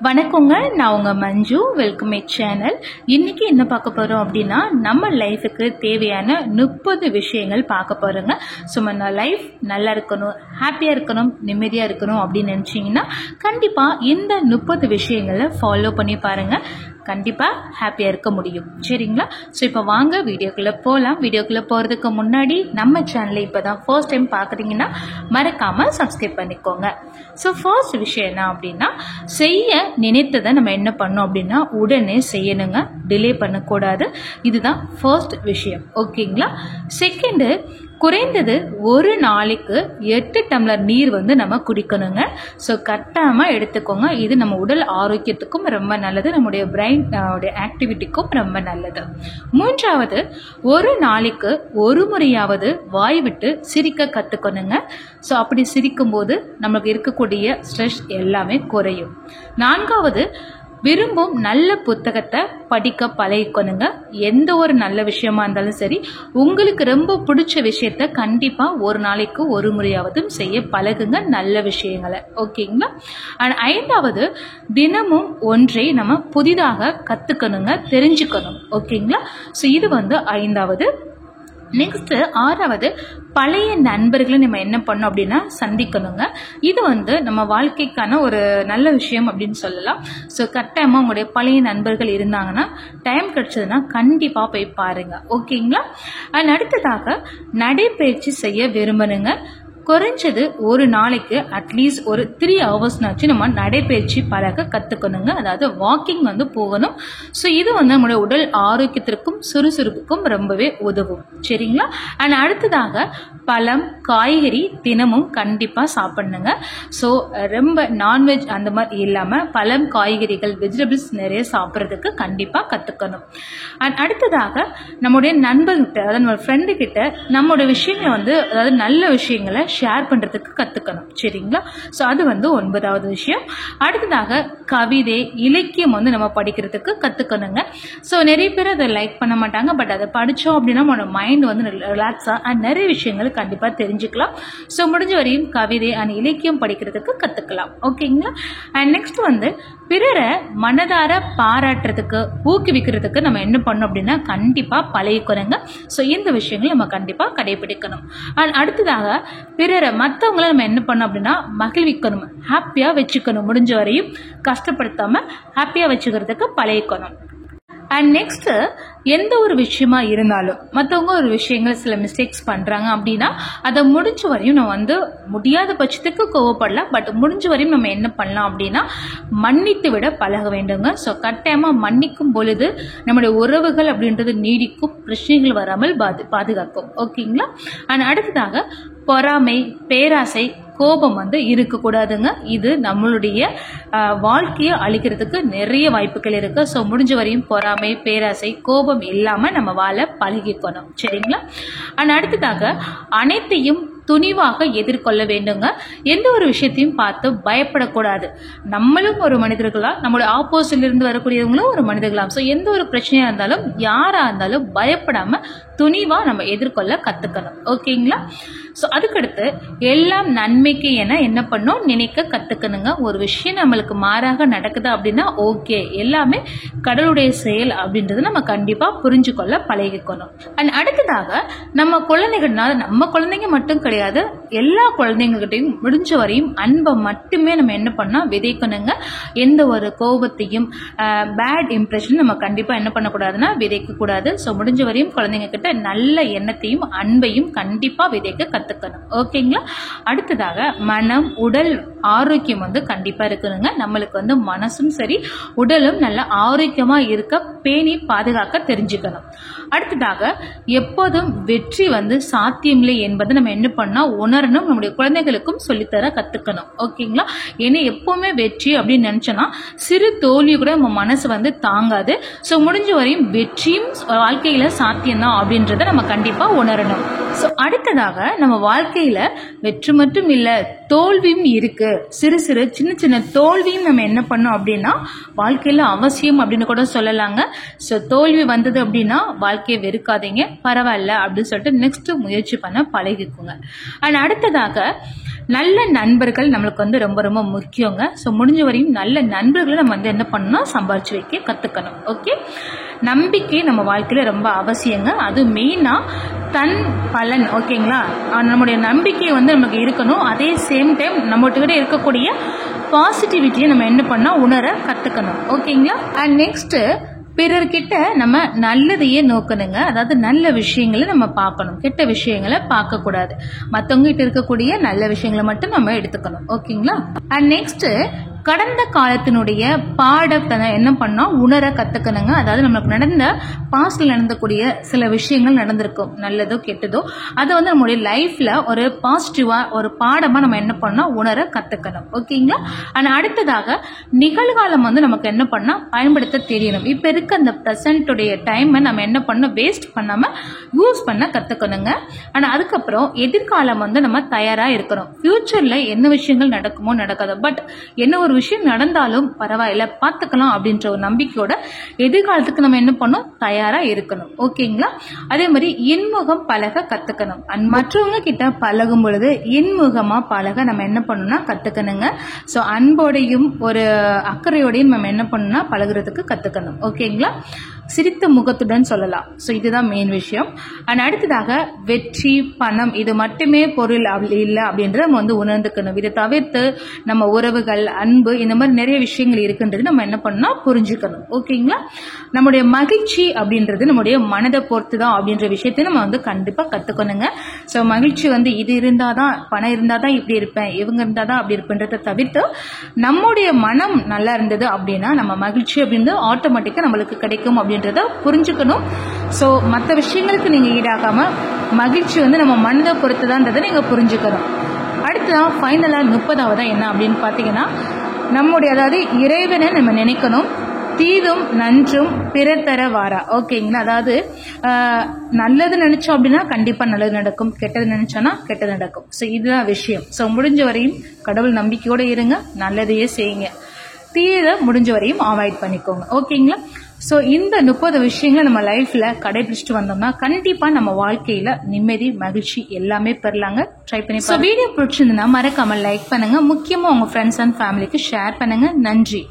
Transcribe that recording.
வணக்கங்க, நான் உங்க மஞ்சு. Welcome my channel. இன்னைக்கு என்ன பார்க்க போறோம் அப்படின்னா, நம்ம லைஃபுக்கு தேவையான 30 விஷயங்கள் பார்க்க போறோங்க. நம்ம லைஃப் நல்லா இருக்கணும், ஹாப்பியா இருக்கணும், நிம்மதியா இருக்கணும் அப்படின்னு நினைச்சீங்கன்னா கண்டிப்பா இந்த 30 விஷயங்களை ஃபாலோ பண்ணி பாருங்க. கண்டிப்பா ஹாப்பியா இருக்க முடியும். சரிங்களா? ஸோ இப்போ வாங்க வீடியோக்குள்ள போகலாம். வீடியோக்குள்ள போறதுக்கு முன்னாடி நம்ம சேனலை இப்போதான் ஃபர்ஸ்ட் டைம் பார்க்குறீங்கன்னா மறக்காம சப்ஸ்கிரைப் பண்ணிக்கோங்க. ஸோ ஃபர்ஸ்ட் விஷயம் என்ன அப்படின்னா, செய்ய நினைத்ததை நம்ம என்ன பண்ணோம் அப்படின்னா உடனே செய்யணுங்க, டிலே பண்ணக்கூடாது. இதுதான் ஃபர்ஸ்ட் விஷயம். ஓகேங்களா? செகண்டு, குறைந்தது ஒரு நாளைக்கு 8 டம்ளர் நீர் நம்ம குடிக்கணுங்க. ஸோ கட்டாமல் எடுத்துக்கோங்க. இது நம்ம உடல் ஆரோக்கியத்துக்கும் ரொம்ப நல்லது, நம்முடைய பிரெயின் ஆக்டிவிட்டிக்கும் ரொம்ப நல்லது. மூன்றாவது, ஒரு நாளைக்கு ஒரு முறையாவது வாய் விட்டு சிரிக்க கற்றுக்கணுங்க. ஸோ அப்படி சிரிக்கும் போது நமக்கு இருக்கக்கூடிய ஸ்ட்ரெஸ் எல்லாமே குறையும். நான்காவது, விரும்பும் நல்ல புத்தகத்தை படிக்க பழகிக்கணுங்க. எந்த ஒரு நல்ல விஷயமா இருந்தாலும் சரி, உங்களுக்கு ரொம்ப பிடிச்ச விஷயத்த கண்டிப்பா ஒரு நாளைக்கு ஒரு முறையாவது செய்ய பழகுங்க, நல்ல விஷயங்களை. ஓகேங்களா? அண்ட் ஐந்தாவது, தினமும் ஒன்றை நம்ம புதிதாக கத்துக்கணுங்க, தெரிஞ்சுக்கணும். ஓகேங்களா? ஸோ இது ஐந்தாவது. நெக்ஸ்ட் ஆறாவது, பழைய நண்பர்களை நம்ம என்ன பண்ணோம் அப்படின்னா சந்திக்கணுங்க. இது நம்ம வாழ்க்கைக்கான ஒரு நல்ல விஷயம் அப்படின்னு சொல்லலாம். ஸோ கட்டாயமாக உங்களுடைய பழைய நண்பர்கள் இருந்தாங்கன்னா டைம் கிடைச்சதுன்னா கண்டிப்பாக போய் பாருங்க. ஓகேங்களா? அண்ட் அடுத்ததாக, நடைப்பயிற்சி செய்ய விரும்பணுங்க. குறைஞ்சது ஒரு நாளைக்கு அட்லீஸ்ட் ஒரு 3 ஹவர்ஸ்னாச்சு நம்ம நடைப்பயிற்சி பழக கற்றுக்கணுங்க. அதாவது வாக்கிங் போகணும். ஸோ இது நம்மளுடைய உடல் ஆரோக்கியத்திற்கும் சுறுசுறுப்புக்கும் ரொம்பவே உதவும். சரிங்களா? அண்ட் அடுத்ததாக, பழம் காய்கறி தினமும் கண்டிப்பாக சாப்பிடணுங்க. ஸோ ரொம்ப நான்வெஜ் அந்த மாதிரி இல்லாமல் பழம் காய்கறிகள் வெஜிடபிள்ஸ் நிறைய சாப்பிட்றதுக்கு கண்டிப்பாக கற்றுக்கணும். அண்ட் அடுத்ததாக, நம்முடைய நண்பர்கிட்ட, அதாவது நம்ம ஃப்ரெண்டு கிட்ட நம்மளோட விஷயங்களை அதாவது நல்ல விஷயங்களை ஷேர் பண்றதுக்கு கத்துக்கணும். சரிங்களா? ஸோ அது 9வது விஷயம். அடுத்ததாக, கவிதை இலக்கியம் நம்ம படிக்கிறதுக்கு கத்துக்கணுங்க. ஸோ நிறைய பேர் அதை லைக் பண்ண மாட்டாங்க, பட் அதை படித்தோம் அப்படின்னா நம்மளோட மைண்ட் ரிலாக்ஸா அண்ட் நிறைய விஷயங்கள் கண்டிப்பாக தெரிஞ்சுக்கலாம். ஸோ முடிஞ்ச வரையும் கவிதை அண்ட் இலக்கியம் படிக்கிறதுக்கு கத்துக்கலாம். ஓகேங்களா? அண்ட் நெக்ஸ்ட் பிறரை மனதார பாராட்டுறதுக்கு ஊக்குவிக்கிறதுக்கு நம்ம என்ன பண்ணோம் அப்படின்னா கண்டிப்பாக பழகிக்கணுங்க. ஸோ இந்த விஷயங்கள் நம்ம கண்டிப்பாக கடைபிடிக்கணும். அண்ட் அடுத்ததாக, பிறரை மற்றவங்கள நம்ம என்ன பண்ணோம் அப்படின்னா மகிழ்விக்கணும், ஹாப்பியாக வச்சுக்கணும். முடிஞ்ச வரையும் கஷ்டப்படுத்தாமல் ஹாப்பியாக வச்சுக்கிறதுக்கு பழகிக்கணும். அண்ட் நெக்ஸ்ட், எந்த ஒரு விஷயமா இருந்தாலும் மற்றவங்க ஒரு விஷயங்கள் சில மிஸ்டேக்ஸ் பண்றாங்க அப்படின்னா அதை முடிஞ்ச வரையும் நம்ம முடியாத பட்சத்துக்கு கோவப்படலாம், பட் முடிஞ்ச வரையும் நம்ம என்ன பண்ணலாம் அப்படின்னா மன்னித்து விட பழக வேண்டுங்க. ஸோ கட்டாயமா மன்னிக்கும் பொழுது நம்முடைய உறவுகள் அப்படின்றது நீடிக்கும், பிரச்சனைகள் வராமல் பாதுகாக்கும். ஓகேங்களா? அண்ட் அடுத்ததாக, பொறாமை பேராசை கோபம் இருக்கக்கூடாதுங்க. இது நம்மளுடைய வாழ்க்கையை அழிக்கிறதுக்கு நிறைய வாய்ப்புகள் இருக்கு. ஸோ முடிஞ்ச வரையும் பொறாமை பேராசை கோபம் இல்லாம நம்ம வாழ பழகிக்கணும். சரிங்களா? அண்ட் அடுத்ததாக, அனைத்தையும் துணிவாக எதிர்கொள்ள வேண்டுங்க. எந்த ஒரு விஷயத்தையும் பார்த்து பயப்படக்கூடாது. நம்மளும் ஒரு மனிதர்களா, நம்மளோட ஆப்போசிட்ல இருந்து வரக்கூடியவங்களும் ஒரு மனிதர்களாம். ஸோ எந்த ஒரு பிரச்சனையா இருந்தாலும் யாரா இருந்தாலும் பயப்படாம துணிவா நம்ம எதிர்கொள்ள கத்துக்கணும். ஓகேங்களா? ஸோ அதுக்கடுத்து, எல்லாம் நன்மைக்கு என என்ன பண்ணோம் நினைக்க கத்துக்கணுங்க. ஒரு விஷயம் நம்மளுக்கு மாறாக நடக்குது அப்படின்னா ஓகே, எல்லாமே கடவுளுடைய செயல் அப்படின்றது நம்ம கண்டிப்பா புரிஞ்சு கொள்ள பழகிக்கணும். அண்ட் அடுத்ததாக, நம்ம குழந்தைகள்னால, நம்ம குழந்தைங்க மட்டும் கிடையாது, எல்லா குழந்தைங்ககிட்டையும் முடிஞ்ச வரையும் அன்பை மட்டுமே நம்ம என்ன பண்ணா விதைக்கணுங்க. எந்த ஒரு கோபத்தையும் பேட் இம்ப்ரெஷன் நம்ம கண்டிப்பா என்ன பண்ணக்கூடாதுன்னா விதைக்க கூடாது. ஸோ முடிஞ்ச வரையும் குழந்தைங்க கிட்ட நல்ல எண்ணத்தையும் அன்பையும் கண்டிப்பா விதைக்க கத்துக்கணும். ஓகேங்களா? அடுத்ததாக, மனம் உடல் ஆரோக்கியம் கண்டிப்பா இருக்கணுங்க. நம்மளுக்கு மனசும் சரி உடலும் நல்ல ஆரோக்கியமா இருக்க பேணி பாதுகாக்க தெரிஞ்சுக்கணும். அடுத்ததாக, எப்போதும் வெற்றி சாத்தியமில்லை என்பதை நம்ம என்ன பண்ணா உணரணும், நம்முடைய குழந்தைகளுக்கும் சொல்லித்தர கத்துக்கணும். ஓகேங்களா? ஏன்னா எப்பவுமே வெற்றி அப்படின்னு நினைச்சோன்னா சிறு தோல்வி கூட நம்ம மனசு தாங்காது. ஸோ முடிஞ்ச வரையும் வெற்றியும் வாழ்க்கையில சாத்தியம்தான் அப்படின்றத நம்ம கண்டிப்பா உணரணும். ஸோ அடுத்ததாக நம்ம வாழ்க்கையில வெற்றி மட்டும் இல்லை, தோல்வியும் இருக்கு. சிறு சிறு சின்ன சின்ன தோல்வியும் நம்ம என்ன பண்ணோம் அப்படின்னா வாழ்க்கையில அவசியம் அப்படின்னு கூட சொல்லலாங்க. ஸோ தோல்வி வந்தது அப்படின்னா வாழ்க்கையை வெறுக்காதீங்க, பரவாயில்ல அப்படின்னு சொல்லிட்டு நெக்ஸ்ட் முயற்சி பண்ண பழகிக்குங்க. அண்ட் அடுத்ததாக நல்ல நண்பர்கள் நம்மளுக்கு வந்து ரொம்ப ரொம்ப முக்கியங்க. ஸோ முடிஞ்ச வரையும் நல்ல நண்பர்களை நம்ம வந்து என்ன பண்ணணும், சம்பாரிச்சு வைக்க கற்றுக்கணும். ஓகே, நம்பிக்கை நம்ம வாழ்க்கையில ரொம்ப அவசியங்க. அது மெயினாக தன் பலன். ஓகேங்களா, நம்முடைய நம்பிக்கை வந்து நமக்கு இருக்கணும். அதே சேம் டைம் நம்மகிட்ட இருக்கக்கூடிய பாசிட்டிவிட்டியை நம்ம என்ன பண்ணால் உணர கற்றுக்கணும். ஓகேங்களா. அண்ட் நெக்ஸ்ட்டு பிறர்கிட்ட நம்ம நல்லதையே நோக்கணுங்க. அதாவது நல்ல விஷயங்களை நம்ம பார்க்கணும், கெட்ட விஷயங்களை பார்க்க கூடாது. மற்றவங்க கிட்ட இருக்கக்கூடிய நல்ல விஷயங்களை மட்டும் நம்ம எடுத்துக்கணும். ஓகேங்களா. அண்ட் நெக்ஸ்ட் கடந்த காலத்தினுடைய பாடத்தை என்ன பண்ணோம் உணர கற்றுக்கணுங்க. அதாவது நம்மளுக்கு நடந்த பாஸ்டில் நடந்தக்கூடிய சில விஷயங்கள் நடந்திருக்கும், நல்லதோ கெட்டதோ, அதை வந்து நம்மளுடைய லைஃப்ல ஒரு பாசிட்டிவாக ஒரு பாடமாக நம்ம என்ன பண்ணோம் உணர கற்றுக்கணும். ஓகேங்களா. ஆனால் அடுத்ததாக நிகழ்காலம் வந்து நமக்கு என்ன பண்ணால் பயன்படுத்த தெரியணும். இப்போ இருக்க அந்த ப்ரெசன்ட்டுடைய டைமை நம்ம என்ன பண்ணோம் வேஸ்ட் பண்ணாமல் யூஸ் பண்ண கற்றுக்கணுங்க. ஆனால் அதுக்கப்புறம் எதிர்காலம் வந்து நம்ம தயாராக இருக்கணும். ஃபியூச்சரில் என்ன விஷயங்கள் நடக்குமோ நடக்காதோ, பட் என்ன ஒரு விஷயம் நடந்தாலும் பரவாயில்ல பார்த்துக்கலாம் அப்படின்ற ஒரு நம்பிக்கையோட எதிர்காலத்துக்கு நம்ம என்ன பண்ணோம் தயாரா இருக்கணும். ஓகேங்களா. அதே மாதிரி இன்முகம் பழக கத்துக்கணும். மற்றவங்க கிட்ட பழகும் பொழுது இன்முகமா பழக நம்ம என்ன பண்ணணும்னா கத்துக்கணுங்க. ஸோ அன்போடையும் ஒரு அக்கறையோடையும் நம்ம என்ன பண்ணணும்னா பழகுறதுக்கு கத்துக்கணும். ஓகேங்களா. சிரித்த முகத்துடன் சொல்லலாம். ஸோ இதுதான் மெயின் விஷயம். அண்ட் அடுத்ததாக வெற்றி பணம் இது மட்டுமே பொருள் இல்லை அப்படின்றத நம்ம வந்து உணர்ந்துக்கணும். இதை தவிர்த்து நம்ம உறவுகள் அன்பு இந்த மாதிரி நிறைய விஷயங்கள் இருக்குன்றது நம்ம என்ன பண்ணணும் புரிஞ்சுக்கணும். ஓகேங்களா. நம்முடைய மகிழ்ச்சி அப்படின்றது நம்முடைய மனதை பொறுத்து தான் அப்படின்ற விஷயத்தை நம்ம வந்து கண்டிப்பாக கற்றுக்கணுங்க. ஸோ மகிழ்ச்சி வந்து இது இருந்தாதான் பணம் இருந்தாதான் இப்படி இருப்பேன், இவங்க இருந்தாதான் அப்படி இருப்பேன்றதை தவிர்த்து நம்முடைய மனம் நல்லா இருந்தது அப்படின்னா நம்ம மகிழ்ச்சி அப்படின்றது ஆட்டோமேட்டிக்காக நம்மளுக்கு கிடைக்கும் அப்படின்றத புரிஞ்சுக்கணும். ஸோ மற்ற விஷயங்களுக்கு நீங்கள் ஈடாகாம மகிழ்ச்சி வந்து நம்ம மனதை பொறுத்து தான்றதை நீங்கள் புரிஞ்சுக்கணும். அடுத்ததான் ஃபைனலாக 30வது என்ன அப்படின்னு பார்த்தீங்கன்னா நம்முடைய அதாவது இறைவனை நம்ம நினைக்கணும். தீதும் நன்றும் பிறர் தர வாரா. ஓகேங்களா. அதாவது நல்லது நினைச்சோம் அப்படின்னா கண்டிப்பா நல்லது நடக்கும், கெட்டது நினைச்சோன்னா கெட்டது நடக்கும். ஸோ இதுதான் விஷயம். ஸோ முடிஞ்ச வரையும் கடவுள் நம்பிக்கையோட இருங்க, நல்லதையே செய்யுங்க, தீர முடிஞ்ச வரையும் அவாய்ட் பண்ணிக்கோங்க. ஓகேங்களா. ஸோ இந்த 30 விஷயங்களை நம்ம லைஃப்ல கடைபிடிச்சிட்டு வந்தோம்னா கண்டிப்பா நம்ம வாழ்க்கையில நிம்மதி மகிழ்ச்சி எல்லாமே பெறலாங்க. ட்ரை பண்ணி. ஸோ வீடியோ பிடிச்சிருந்தா மறக்காம லைக் பண்ணுங்க, முக்கியமா உங்க ஃப்ரெண்ட்ஸ் அண்ட் ஃபேமிலிக்கு ஷேர் பண்ணுங்க. நன்றி.